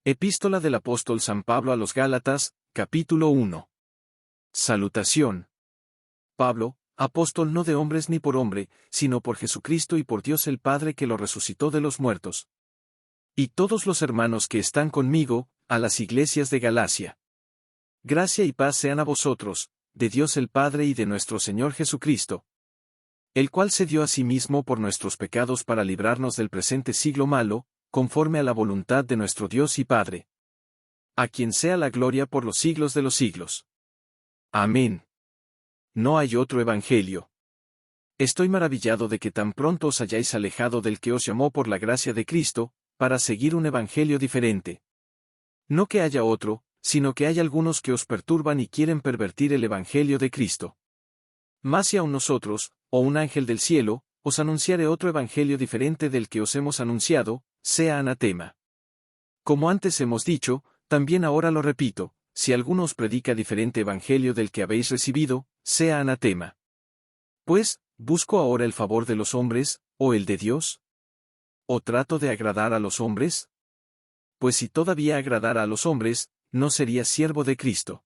Epístola del apóstol San Pablo a los Gálatas, capítulo 1. Salutación. Pablo, apóstol no de hombres ni por hombre, sino por Jesucristo y por Dios el Padre que lo resucitó de los muertos. Y todos los hermanos que están conmigo, a las iglesias de Galacia. Gracia y paz sean a vosotros, de Dios el Padre y de nuestro Señor Jesucristo, el cual se dio a sí mismo por nuestros pecados para librarnos del presente siglo malo, conforme a la voluntad de nuestro Dios y Padre. A quien sea la gloria por los siglos de los siglos. Amén. No hay otro evangelio. Estoy maravillado de que tan pronto os hayáis alejado del que os llamó por la gracia de Cristo, para seguir un evangelio diferente. No que haya otro, sino que hay algunos que os perturban y quieren pervertir el evangelio de Cristo. Mas si aun nosotros, o un ángel del cielo, os anunciare otro evangelio diferente del que os hemos anunciado, sea anatema. Como antes hemos dicho, también ahora lo repito, si alguno os predica diferente evangelio del que habéis recibido, sea anatema. Pues, ¿busco ahora el favor de los hombres, o el de Dios? ¿O trato de agradar a los hombres? Pues si todavía agradara a los hombres, no sería siervo de Cristo.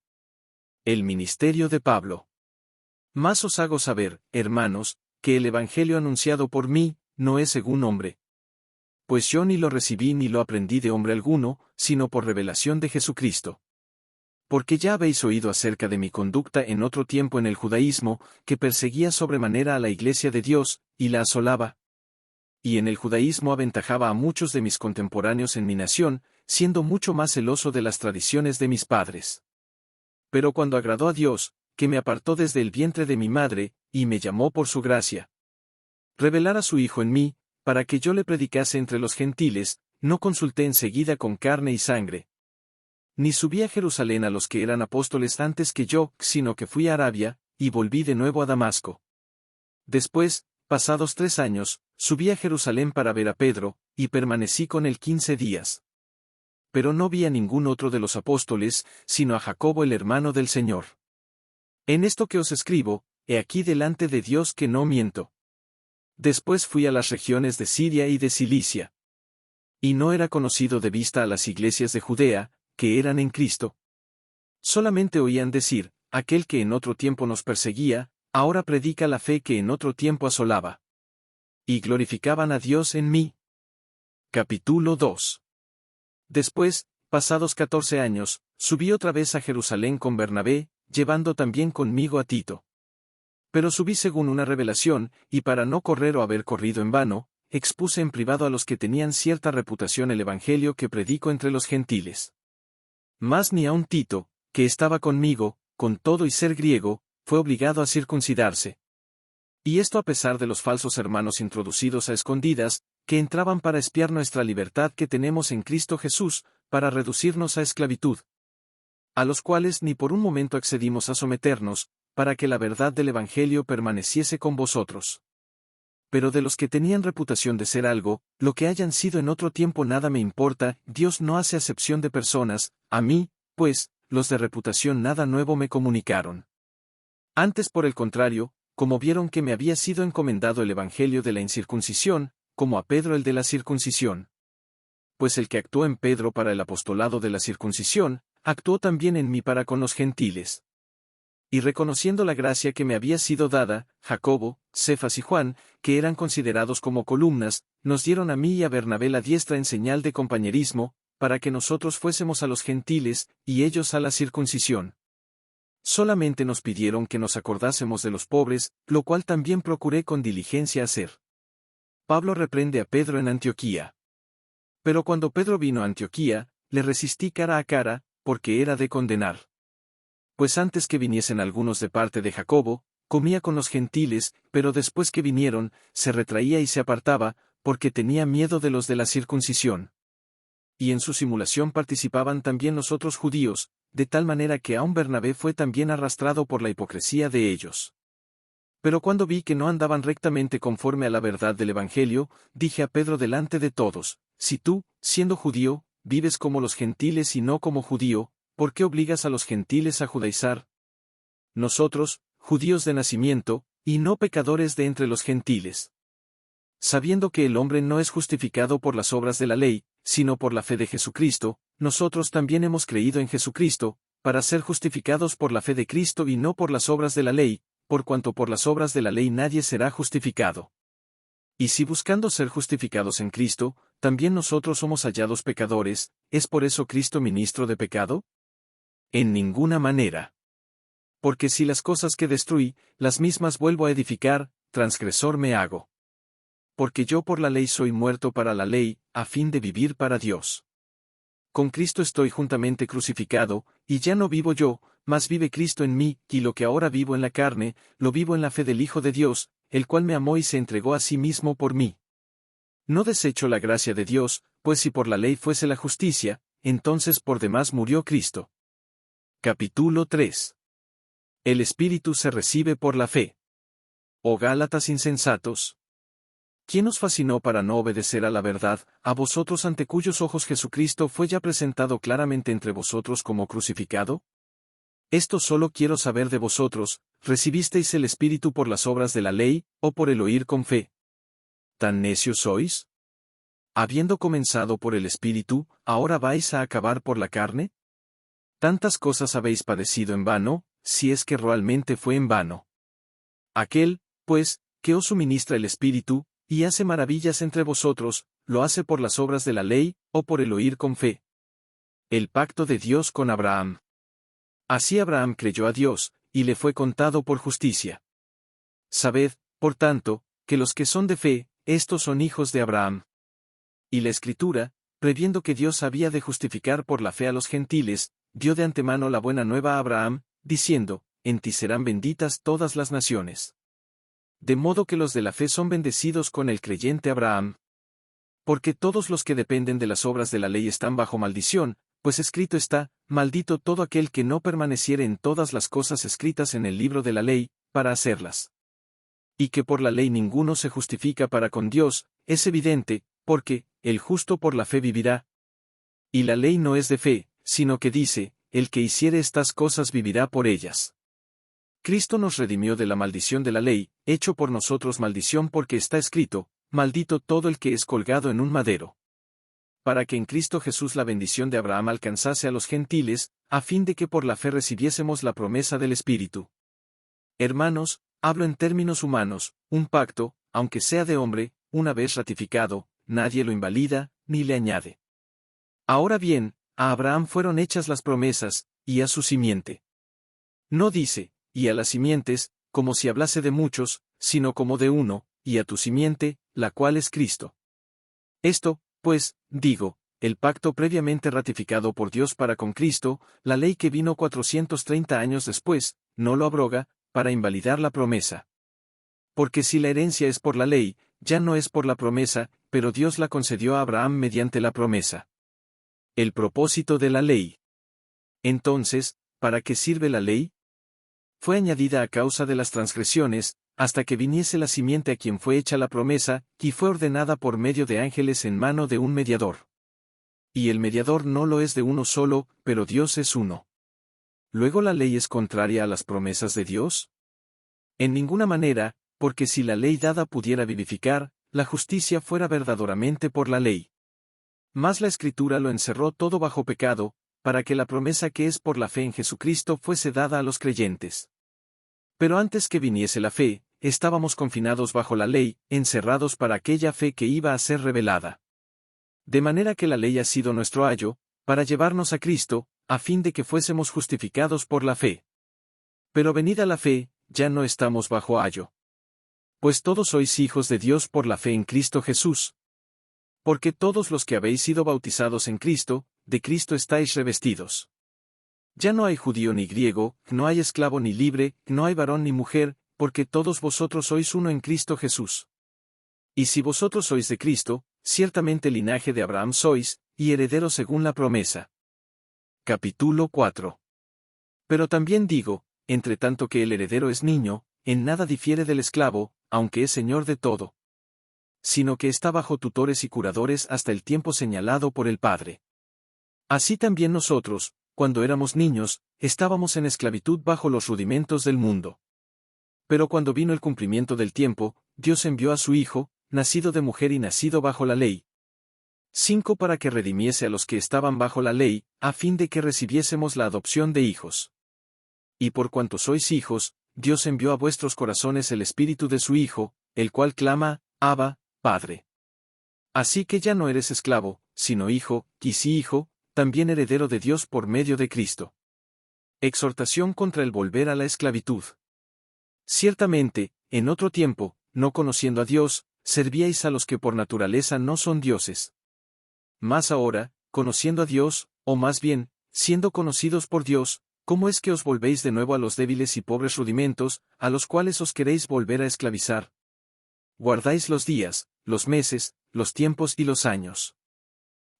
El ministerio de Pablo. Mas os hago saber, hermanos, que el evangelio anunciado por mí, no es según hombre. Pues yo ni lo recibí ni lo aprendí de hombre alguno, sino por revelación de Jesucristo. Porque ya habéis oído acerca de mi conducta en otro tiempo en el judaísmo, que perseguía sobremanera a la iglesia de Dios, y la asolaba. Y en el judaísmo aventajaba a muchos de mis contemporáneos en mi nación, siendo mucho más celoso de las tradiciones de mis padres. Pero cuando agradó a Dios, que me apartó desde el vientre de mi madre, y me llamó por su gracia, revelar a su Hijo en mí, para que yo le predicase entre los gentiles, no consulté enseguida con carne y sangre. Ni subí a Jerusalén a los que eran apóstoles antes que yo, sino que fui a Arabia, y volví de nuevo a Damasco. Después, pasados 3 años, subí a Jerusalén para ver a Pedro, y permanecí con él 15 días. Pero no vi a ningún otro de los apóstoles, sino a Jacobo el hermano del Señor. En esto que os escribo, he aquí delante de Dios que no miento. Después fui a las regiones de Siria y de Cilicia. Y no era conocido de vista a las iglesias de Judea, que eran en Cristo. Solamente oían decir, aquel que en otro tiempo nos perseguía, ahora predica la fe que en otro tiempo asolaba. Y glorificaban a Dios en mí. Capítulo 2. Después, pasados 14 años, subí otra vez a Jerusalén con Bernabé, llevando también conmigo a Tito. Pero subí según una revelación, y para no correr o haber corrido en vano, expuse en privado a los que tenían cierta reputación el evangelio que predico entre los gentiles. Mas ni aun Tito, que estaba conmigo, con todo y ser griego, fue obligado a circuncidarse. Y esto a pesar de los falsos hermanos introducidos a escondidas, que entraban para espiar nuestra libertad que tenemos en Cristo Jesús, para reducirnos a esclavitud. A los cuales ni por un momento accedimos a someternos, para que la verdad del evangelio permaneciese con vosotros. Pero de los que tenían reputación de ser algo, lo que hayan sido en otro tiempo nada me importa, Dios no hace acepción de personas, a mí, pues, los de reputación nada nuevo me comunicaron. Antes por el contrario, como vieron que me había sido encomendado el evangelio de la incircuncisión, como a Pedro el de la circuncisión. Pues el que actuó en Pedro para el apostolado de la circuncisión, actuó también en mí para con los gentiles. Y reconociendo la gracia que me había sido dada, Jacobo, Cefas y Juan, que eran considerados como columnas, nos dieron a mí y a Bernabé la diestra en señal de compañerismo, para que nosotros fuésemos a los gentiles, y ellos a la circuncisión. Solamente nos pidieron que nos acordásemos de los pobres, lo cual también procuré con diligencia hacer. Pablo reprende a Pedro en Antioquía. Pero cuando Pedro vino a Antioquía, le resistí cara a cara, porque era de condenar. Pues antes que viniesen algunos de parte de Jacobo, comía con los gentiles, pero después que vinieron, se retraía y se apartaba, porque tenía miedo de los de la circuncisión. Y en su simulación participaban también los otros judíos, de tal manera que aun Bernabé fue también arrastrado por la hipocresía de ellos. Pero cuando vi que no andaban rectamente conforme a la verdad del evangelio, dije a Pedro delante de todos, si tú, siendo judío, vives como los gentiles y no como judío, ¿por qué obligas a los gentiles a judaizar? Nosotros, judíos de nacimiento, y no pecadores de entre los gentiles. Sabiendo que el hombre no es justificado por las obras de la ley, sino por la fe de Jesucristo, nosotros también hemos creído en Jesucristo, para ser justificados por la fe de Cristo y no por las obras de la ley, por cuanto por las obras de la ley nadie será justificado. Y si buscando ser justificados en Cristo, también nosotros somos hallados pecadores, ¿es por eso Cristo ministro de pecado? En ninguna manera. Porque si las cosas que destruí, las mismas vuelvo a edificar, transgresor me hago. Porque yo por la ley soy muerto para la ley, a fin de vivir para Dios. Con Cristo estoy juntamente crucificado, y ya no vivo yo, mas vive Cristo en mí, y lo que ahora vivo en la carne, lo vivo en la fe del Hijo de Dios, el cual me amó y se entregó a sí mismo por mí. No desecho la gracia de Dios, pues si por la ley fuese la justicia, entonces por demás murió Cristo. Capítulo 3. El Espíritu se recibe por la fe. Oh Gálatas insensatos. ¿Quién os fascinó para no obedecer a la verdad, a vosotros ante cuyos ojos Jesucristo fue ya presentado claramente entre vosotros como crucificado? Esto solo quiero saber de vosotros, ¿recibisteis el Espíritu por las obras de la ley, o por el oír con fe? ¿Tan necios sois? Habiendo comenzado por el Espíritu, ¿ahora vais a acabar por la carne? Tantas cosas habéis padecido en vano, si es que realmente fue en vano. Aquel, pues, que os suministra el Espíritu, y hace maravillas entre vosotros, ¿lo hace por las obras de la ley, o por el oír con fe? El pacto de Dios con Abraham. Así Abraham creyó a Dios, y le fue contado por justicia. Sabed, por tanto, que los que son de fe, estos son hijos de Abraham. Y la Escritura, previendo que Dios había de justificar por la fe a los gentiles, dio de antemano la buena nueva a Abraham, diciendo, en ti serán benditas todas las naciones. De modo que los de la fe son bendecidos con el creyente Abraham. Porque todos los que dependen de las obras de la ley están bajo maldición, pues escrito está, maldito todo aquel que no permaneciere en todas las cosas escritas en el libro de la ley, para hacerlas. Y que por la ley ninguno se justifica para con Dios, es evidente, porque, el justo por la fe vivirá. Y la ley no es de fe, sino que dice, el que hiciere estas cosas vivirá por ellas. Cristo nos redimió de la maldición de la ley, hecho por nosotros maldición porque está escrito, maldito todo el que es colgado en un madero. Para que en Cristo Jesús la bendición de Abraham alcanzase a los gentiles, a fin de que por la fe recibiésemos la promesa del Espíritu. Hermanos, hablo en términos humanos, un pacto, aunque sea de hombre, una vez ratificado, nadie lo invalida, ni le añade. Ahora bien, a Abraham fueron hechas las promesas, y a su simiente. No dice, y a las simientes, como si hablase de muchos, sino como de uno, y a tu simiente, la cual es Cristo. Esto, pues, digo, el pacto previamente ratificado por Dios para con Cristo, la ley que vino 430 años después, no lo abroga, para invalidar la promesa. Porque si la herencia es por la ley, ya no es por la promesa, pero Dios la concedió a Abraham mediante la promesa. El propósito de la ley. Entonces, ¿para qué sirve la ley? Fue añadida a causa de las transgresiones, hasta que viniese la simiente a quien fue hecha la promesa, y fue ordenada por medio de ángeles en mano de un mediador. Y el mediador no lo es de uno solo, pero Dios es uno. ¿Luego la ley es contraria a las promesas de Dios? En ninguna manera, porque si la ley dada pudiera vivificar, la justicia fuera verdaderamente por la ley. Mas la Escritura lo encerró todo bajo pecado, para que la promesa que es por la fe en Jesucristo fuese dada a los creyentes. Pero antes que viniese la fe, estábamos confinados bajo la ley, encerrados para aquella fe que iba a ser revelada. De manera que la ley ha sido nuestro ayo, para llevarnos a Cristo, a fin de que fuésemos justificados por la fe. Pero venida la fe, ya no estamos bajo ayo. Pues todos sois hijos de Dios por la fe en Cristo Jesús. Porque todos los que habéis sido bautizados en Cristo, de Cristo estáis revestidos. Ya no hay judío ni griego, no hay esclavo ni libre, no hay varón ni mujer, porque todos vosotros sois uno en Cristo Jesús. Y si vosotros sois de Cristo, ciertamente linaje de Abraham sois, y herederos según la promesa. Capítulo 4. Pero también digo, entre tanto que el heredero es niño, en nada difiere del esclavo, aunque es señor de todo. Sino que está bajo tutores y curadores hasta el tiempo señalado por el Padre. Así también nosotros, cuando éramos niños, estábamos en esclavitud bajo los rudimentos del mundo. Pero cuando vino el cumplimiento del tiempo, Dios envió a su Hijo, nacido de mujer y nacido bajo la ley. 5 Para que redimiese a los que estaban bajo la ley, a fin de que recibiésemos la adopción de hijos. Y por cuanto sois hijos, Dios envió a vuestros corazones el espíritu de su Hijo, el cual clama, Abba, Padre. Así que ya no eres esclavo, sino hijo, y si hijo, también heredero de Dios por medio de Cristo. Exhortación contra el volver a la esclavitud. Ciertamente, en otro tiempo, no conociendo a Dios, servíais a los que por naturaleza no son dioses. Mas ahora, conociendo a Dios, o más bien, siendo conocidos por Dios, ¿cómo es que os volvéis de nuevo a los débiles y pobres rudimentos, a los cuales os queréis volver a esclavizar? Guardáis los días, los meses, los tiempos y los años.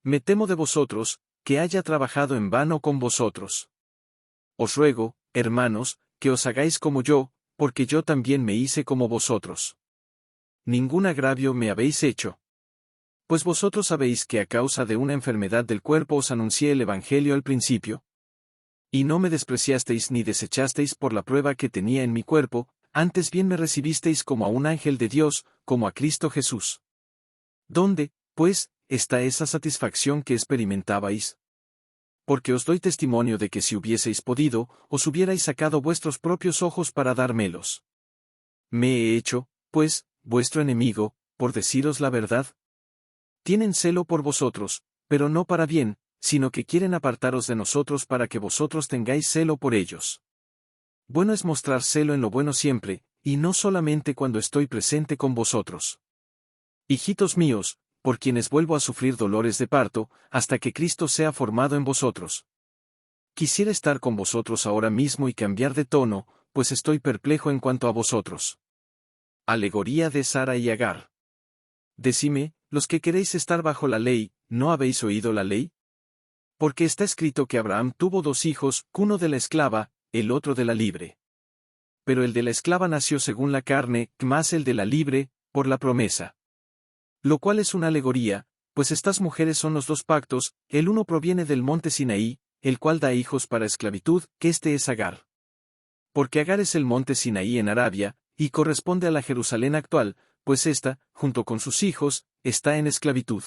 Me temo de vosotros, que haya trabajado en vano con vosotros. Os ruego, hermanos, que os hagáis como yo, porque yo también me hice como vosotros. Ningún agravio me habéis hecho. Pues vosotros sabéis que a causa de una enfermedad del cuerpo os anuncié el Evangelio al principio. Y no me despreciasteis ni desechasteis por la prueba que tenía en mi cuerpo, antes bien me recibisteis como a un ángel de Dios, como a Cristo Jesús. ¿Dónde, pues, está esa satisfacción que experimentabais? Porque os doy testimonio de que si hubieseis podido, os hubierais sacado vuestros propios ojos para dármelos. Me he hecho, pues, vuestro enemigo, por deciros la verdad. Tienen celo por vosotros, pero no para bien, sino que quieren apartaros de nosotros para que vosotros tengáis celo por ellos. Bueno es mostrar celo en lo bueno siempre, y no solamente cuando estoy presente con vosotros. Hijitos míos, por quienes vuelvo a sufrir dolores de parto, hasta que Cristo sea formado en vosotros. Quisiera estar con vosotros ahora mismo y cambiar de tono, pues estoy perplejo en cuanto a vosotros. Alegoría de Sara y Agar. Decime, los que queréis estar bajo la ley, ¿no habéis oído la ley? Porque está escrito que Abraham tuvo 2 hijos, uno de la esclava, el otro de la libre. Pero el de la esclava nació según la carne, más el de la libre, por la promesa. Lo cual es una alegoría, pues estas mujeres son los 2 pactos, el uno proviene del monte Sinaí, el cual da hijos para esclavitud, que este es Agar. Porque Agar es el monte Sinaí en Arabia, y corresponde a la Jerusalén actual, pues ésta, junto con sus hijos, está en esclavitud.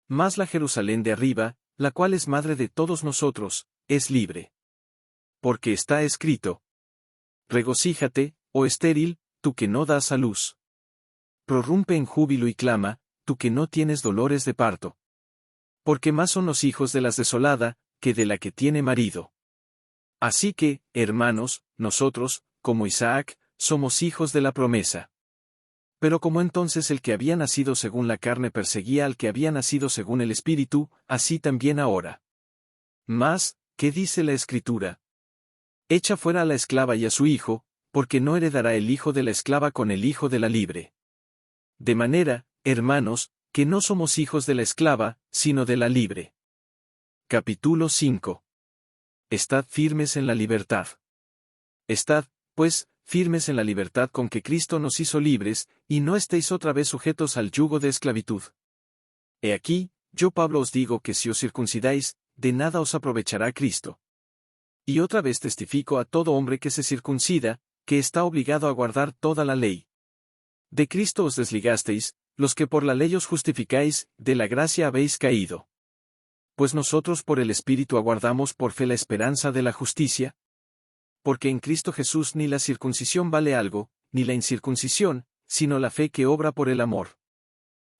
Mas la Jerusalén de arriba, la cual es madre de todos nosotros, es libre. Porque está escrito: regocíjate, oh estéril, tú que no das a luz. Prorrumpe en júbilo y clama, tú que no tienes dolores de parto. Porque más son los hijos de las desolada, que de la que tiene marido. Así que, hermanos, nosotros, como Isaac, somos hijos de la promesa. Pero como entonces el que había nacido según la carne perseguía al que había nacido según el Espíritu, así también ahora. Mas, ¿qué dice la Escritura? Echa fuera a la esclava y a su hijo, porque no heredará el hijo de la esclava con el hijo de la libre. De manera, hermanos, que no somos hijos de la esclava, sino de la libre. Capítulo 5. Estad firmes en la libertad. Estad, pues, firmes en la libertad con que Cristo nos hizo libres, y no estéis otra vez sujetos al yugo de esclavitud. He aquí, yo Pablo os digo que si os circuncidáis, de nada os aprovechará Cristo. Y otra vez testifico a todo hombre que se circuncida, que está obligado a guardar toda la ley. De Cristo os desligasteis, los que por la ley os justificáis, de la gracia habéis caído. Pues nosotros por el Espíritu aguardamos por fe la esperanza de la justicia. Porque en Cristo Jesús ni la circuncisión vale algo, ni la incircuncisión, sino la fe que obra por el amor.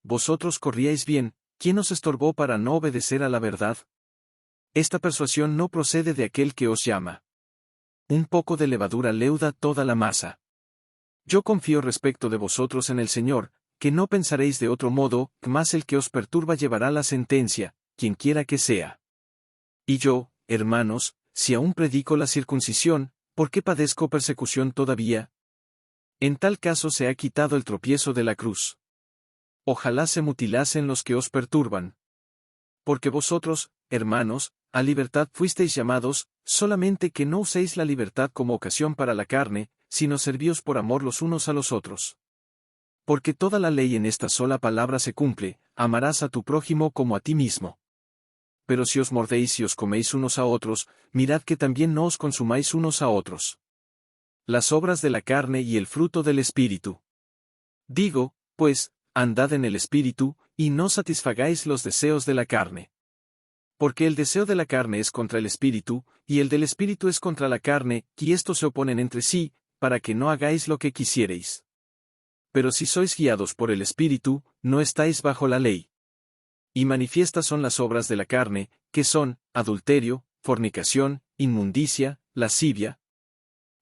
Vosotros corríais bien, ¿quién os estorbó para no obedecer a la verdad? Esta persuasión no procede de aquel que os llama. Un poco de levadura leuda toda la masa. Yo confío respecto de vosotros en el Señor, que no pensaréis de otro modo, mas el que os perturba llevará la sentencia, quienquiera que sea. Y yo, hermanos, si aún predico la circuncisión, ¿por qué padezco persecución todavía? En tal caso se ha quitado el tropiezo de la cruz. Ojalá se mutilasen los que os perturban. Porque vosotros, hermanos, a libertad fuisteis llamados, solamente que no uséis la libertad como ocasión para la carne, sino servíos por amor los unos a los otros. Porque toda la ley en esta sola palabra se cumple: amarás a tu prójimo como a ti mismo. Pero si os mordéis y os coméis unos a otros, mirad que también no os consumáis unos a otros. Las obras de la carne y el fruto del Espíritu. Digo, pues, andad en el Espíritu, y no satisfagáis los deseos de la carne. Porque el deseo de la carne es contra el Espíritu, y el del Espíritu es contra la carne, y estos se oponen entre sí, para que no hagáis lo que quisiereis. Pero si sois guiados por el Espíritu, no estáis bajo la ley. Y manifiestas son las obras de la carne, que son, adulterio, fornicación, inmundicia, lascivia,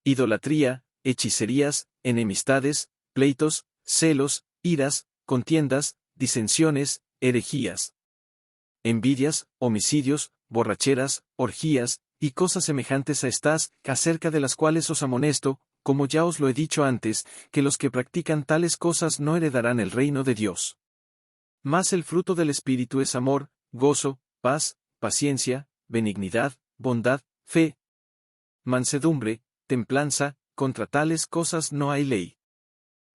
idolatría, hechicerías, enemistades, pleitos, celos, iras, contiendas, disensiones, herejías, envidias, homicidios, borracheras, orgías, y cosas semejantes a estas, acerca de las cuales os amonesto, como ya os lo he dicho antes, que los que practican tales cosas no heredarán el reino de Dios. Mas el fruto del Espíritu es amor, gozo, paz, paciencia, benignidad, bondad, fe, mansedumbre, templanza, contra tales cosas no hay ley.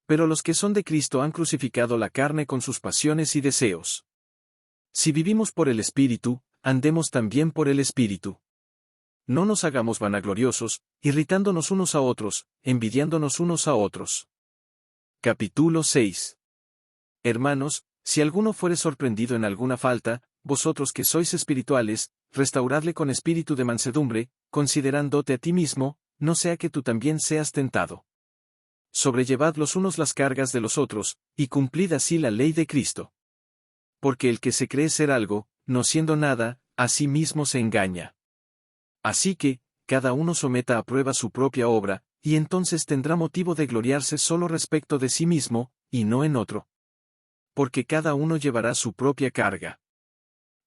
Pero los que son de Cristo han crucificado la carne con sus pasiones y deseos. Si vivimos por el Espíritu, andemos también por el Espíritu. No nos hagamos vanagloriosos, irritándonos unos a otros, envidiándonos unos a otros. Capítulo 6. Hermanos, si alguno fuere sorprendido en alguna falta, vosotros que sois espirituales, restauradle con espíritu de mansedumbre, considerándote a ti mismo, no sea que tú también seas tentado. Sobrellevad los unos las cargas de los otros, y cumplid así la ley de Cristo. Porque el que se cree ser algo, no siendo nada, a sí mismo se engaña. Así que, cada uno someta a prueba su propia obra, y entonces tendrá motivo de gloriarse solo respecto de sí mismo, y no en otro. Porque cada uno llevará su propia carga.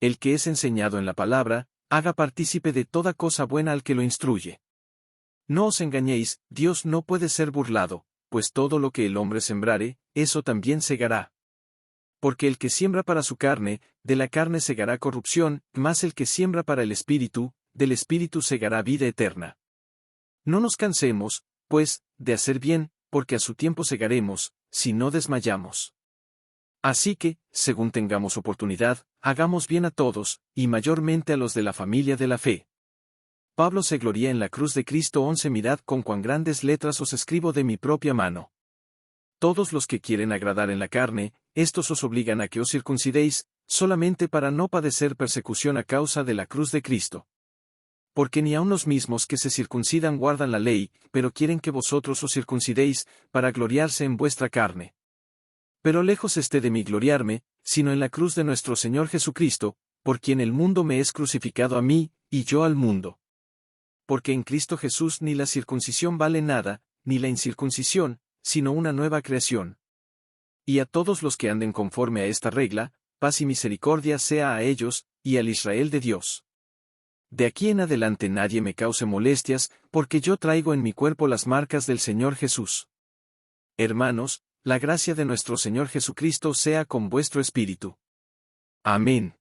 El que es enseñado en la palabra, haga partícipe de toda cosa buena al que lo instruye. No os engañéis, Dios no puede ser burlado, pues todo lo que el hombre sembrare, eso también segará. Porque el que siembra para su carne, de la carne segará corrupción, mas el que siembra para el Espíritu, del Espíritu segará vida eterna. No nos cansemos, pues, de hacer bien, porque a su tiempo segaremos, si no desmayamos. Así que, según tengamos oportunidad, hagamos bien a todos, y mayormente a los de la familia de la fe. Pablo se gloría en la cruz de Cristo 11. Mirad con cuán grandes letras os escribo de mi propia mano. Todos los que quieren agradar en la carne, estos os obligan a que os circuncidéis, solamente para no padecer persecución a causa de la cruz de Cristo. Porque ni aun los mismos que se circuncidan guardan la ley, pero quieren que vosotros os circuncidéis, para gloriarse en vuestra carne. Pero lejos esté de mí gloriarme, sino en la cruz de nuestro Señor Jesucristo, por quien el mundo me es crucificado a mí, y yo al mundo. Porque en Cristo Jesús ni la circuncisión vale nada, ni la incircuncisión, sino una nueva creación. Y a todos los que anden conforme a esta regla, paz y misericordia sea a ellos, y al Israel de Dios. De aquí en adelante nadie me cause molestias, porque yo traigo en mi cuerpo las marcas del Señor Jesús. Hermanos, la gracia de nuestro Señor Jesucristo sea con vuestro espíritu. Amén.